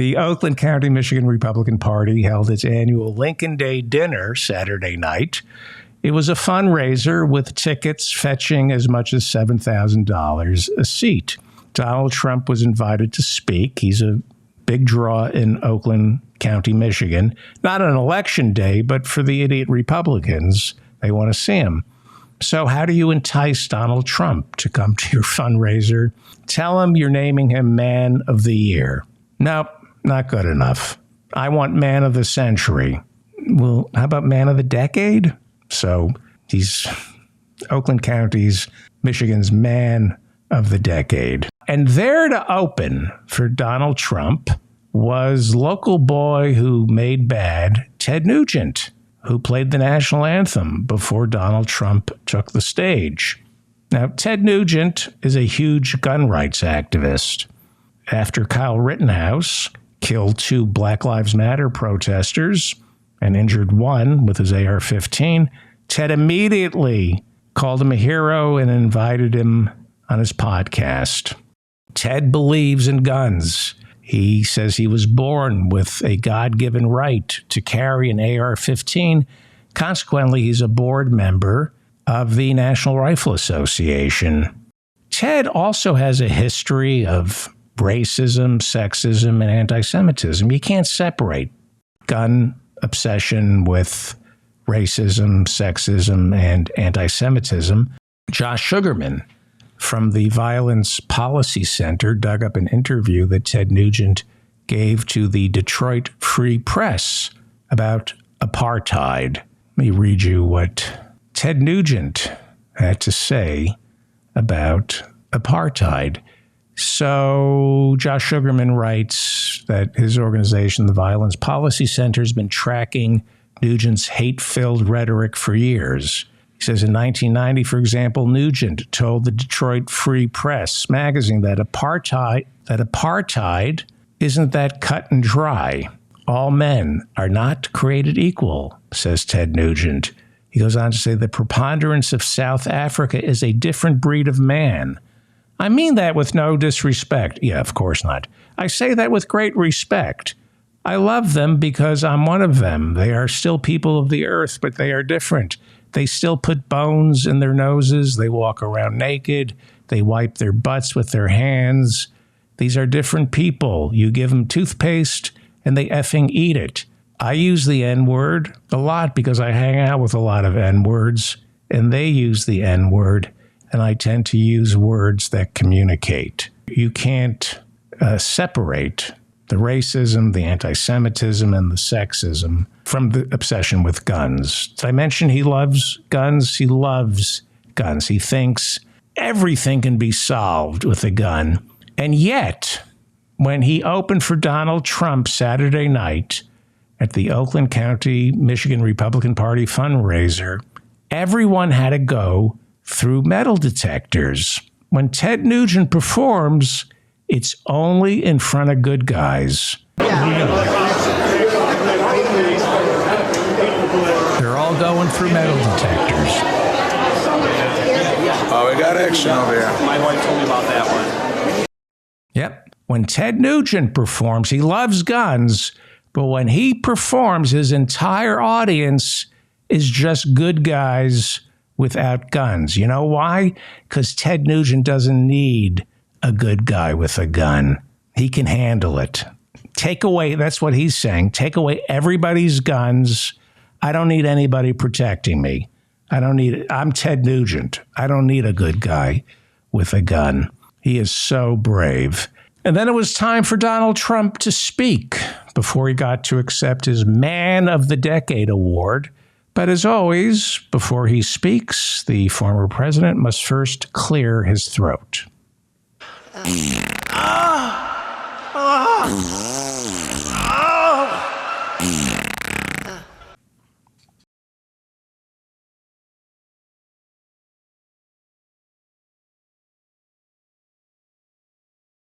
The Oakland County, Michigan Republican Party held its annual Lincoln Day dinner Saturday night. It was a fundraiser with tickets fetching as much as $7,000 a seat. Donald Trump was invited to speak. He's a big draw in Oakland County, Michigan. Not on election day, but for the idiot Republicans, they want to see him. So how do you entice Donald Trump to come to your fundraiser? Tell him you're naming him Man of the Year. Nope, not good enough. I want Man of the Century. Well, how about Man of the Decade? So he's Oakland County's, Michigan's Man of the Decade. And there to open for Donald Trump was local boy who made bad, Ted Nugent, who played the national anthem before Donald Trump took the stage. Now, Ted Nugent is a huge gun rights activist. After Kyle Rittenhouse killed 2 Black Lives Matter protesters and injured 1 with his AR-15, Ted immediately called him a hero and invited him on his podcast. Ted believes in guns. He says he was born with a God-given right to carry an AR-15. Consequently, he's a board member of the National Rifle Association. Ted also has a history of racism, sexism, and anti-Semitism. You can't separate gun obsession with racism, sexism, and anti-Semitism. Josh Sugarman from the Violence Policy Center dug up an interview that Ted Nugent gave to the Detroit Free Press about apartheid. Let me read you what Ted Nugent had to say about apartheid. So Josh Sugarman writes that his organization, the Violence Policy Center, has been tracking Nugent's hate-filled rhetoric for years. He says in 1990, for example, Nugent told the Detroit Free Press magazine that apartheid isn't that cut and dry. All men are not created equal, says Ted Nugent. He goes on to say the preponderance of South Africa is a different breed of man. I mean that with no disrespect. Yeah, of course not. I say that with great respect. I love them because I'm one of them. They are still people of the earth, but they are different. They still put bones in their noses. They walk around naked. They wipe their butts with their hands. These are different people. You give them toothpaste and they effing eat it. I use the N-word a lot because I hang out with a lot of N-words, and they use the N-word, and I tend to use words that communicate. You can't separate the racism, the anti-Semitism, and the sexism from the obsession with guns. Did I mention he loves guns? He loves guns. He thinks everything can be solved with a gun. And yet, when he opened for Donald Trump Saturday night at the Oakland County, Michigan Republican Party fundraiser, everyone had to go through metal detectors. When Ted Nugent performs, it's only in front of good guys. Yeah. They're all going through metal detectors. Oh, we got action over here. My wife told me about that one. Yep. When Ted Nugent performs, he loves guns, but when he performs, his entire audience is just good guys without guns. You know why? Because Ted Nugent doesn't need a good guy with a gun. He can handle it. Take away, that's what he's saying, take away everybody's guns. I don't need anybody protecting me. I'm Ted Nugent. I don't need a good guy with a gun. He is so brave. And then it was time for Donald Trump to speak before he got to accept his Man of the Decade award. But as always, before he speaks, the former president must first clear his throat.